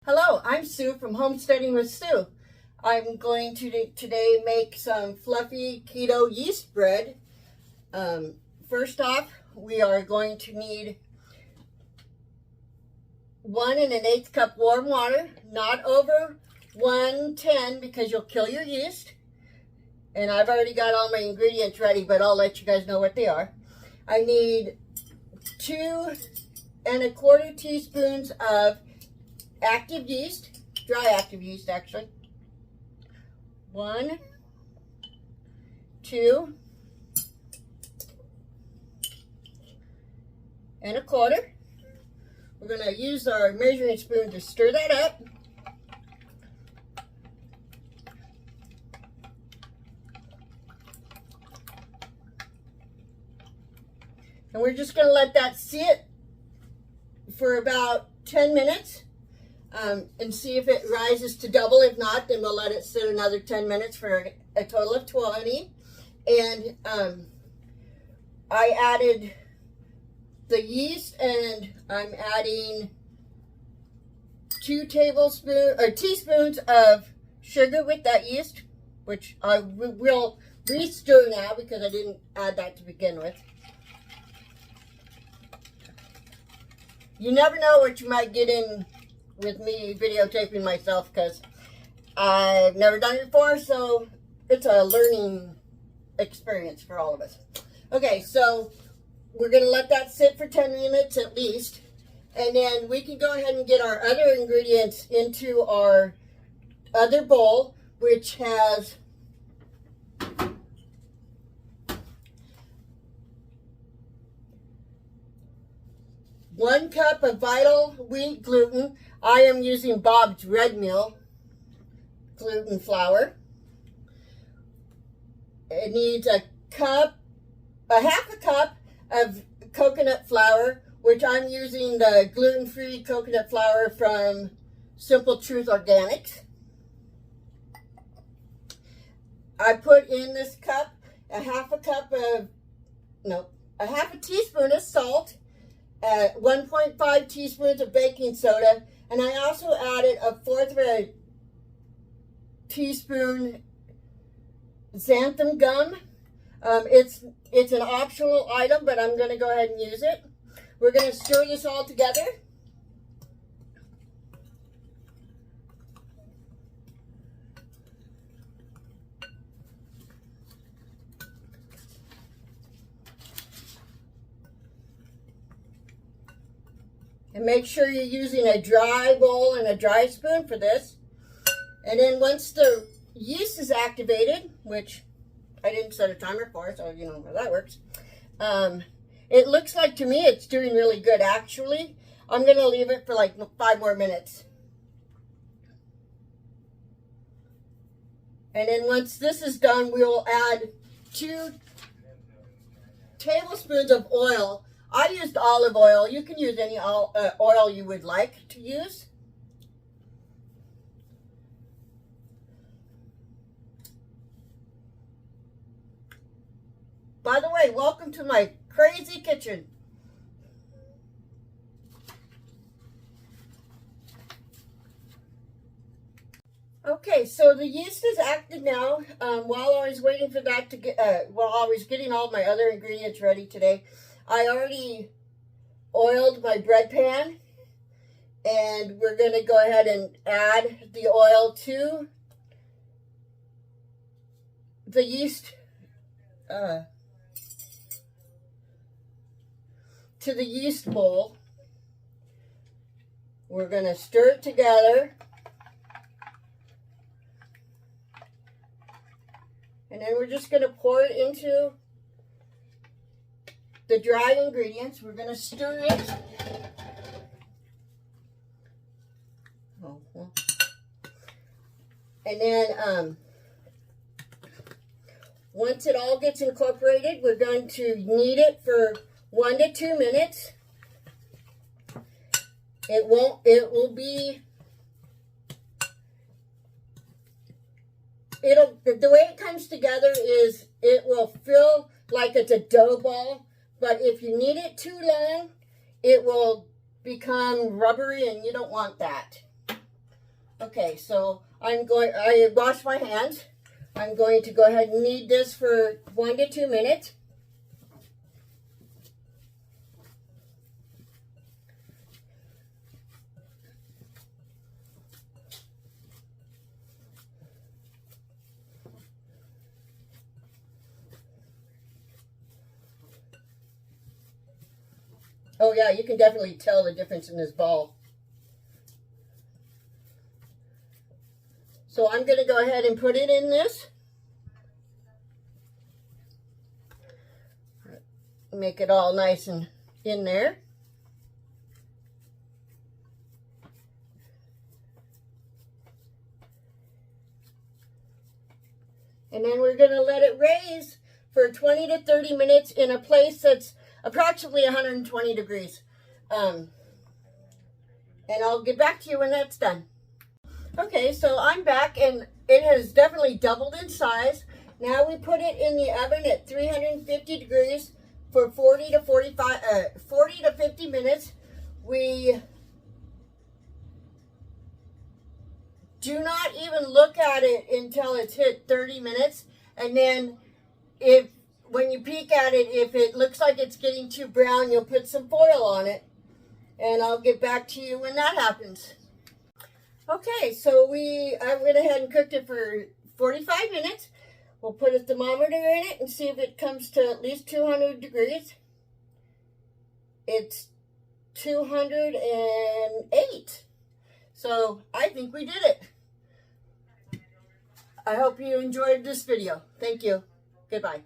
Hello, I'm Sue from Homesteading with Sue. I'm going to today make some fluffy keto yeast bread. First off, we are going to need 1 1/8 cup warm water, not over 110 because you'll kill your yeast. And I've already got all my ingredients ready, but I'll let you guys know what they are. I need 2 1/4 teaspoons of active yeast, dry active yeast actually. 1, 2, 1/4. We're going to use our measuring spoon to stir that up. And we're just going to let that sit for about 10 minutes. And see if it rises to double. If not, then we'll let it sit another 10 minutes for a total of 20. And I added the yeast, and I'm adding 2 teaspoons of sugar with that yeast, which I will re-stir now because I didn't add that to begin with. You never know what you might get in with me videotaping myself, because I've never done it before, so it's a learning experience for all of us. Okay, so we're going to let that sit for 10 minutes at least, and then we can go ahead and get our other ingredients into our other bowl, which has 1 cup of vital wheat gluten. I am using Bob's Red Mill gluten flour. It needs a half a cup of coconut flour, which I'm using the gluten-free coconut flour from Simple Truth Organics. I put in this cup a half a teaspoon of salt, 1.5 teaspoons of baking soda, and I also added a 1/4 of a teaspoon xanthan gum. It's an optional item, but I'm going to go ahead and use it. We're going to stir this all together. And make sure you're using a dry bowl and a dry spoon for this. And then once the yeast is activated, which I didn't set a timer for, so you know how that works. It looks like to me it's doing really good actually. I'm going to leave it for like 5 more minutes. And then once this is done, we'll add 2 tablespoons of oil. I used olive oil. You can use any oil you would like to use. By the way, welcome to my crazy kitchen. Okay, so the yeast is active now. While I was waiting for that to get, while I was getting all my other ingredients ready today, I already oiled my bread pan, and we're going to go ahead and add the oil to the yeast, bowl. We're going to stir it together, and then we're just going to pour it into the dry ingredients. We're going to stir it. And then once it all gets incorporated, we're going to knead it for 1 to 2 minutes. The way it comes together is it will feel like it's a dough ball, but if you knead it too long, it will become rubbery, and you don't want that. Okay, so I washed my hands. I'm going to go ahead and knead this for 1 to 2 minutes. Oh yeah, you can definitely tell the difference in this ball. So I'm going to go ahead and put it in this. Make it all nice and in there. And then we're going to let it raise for 20 to 30 minutes in a place that's approximately 120 degrees. And I'll get back to you when that's done. Okay, so I'm back and it has definitely doubled in size. Now we put it in the oven at 350 degrees for 40 to 50 minutes. We do not even look at it until it's hit 30 minutes. And then when you peek at it, if it looks like it's getting too brown, you'll put some foil on it. And I'll get back to you when that happens. Okay, so I went ahead and cooked it for 45 minutes. We'll put a thermometer in it and see if it comes to at least 200 degrees. It's 208. So I think we did it. I hope you enjoyed this video. Thank you. Goodbye.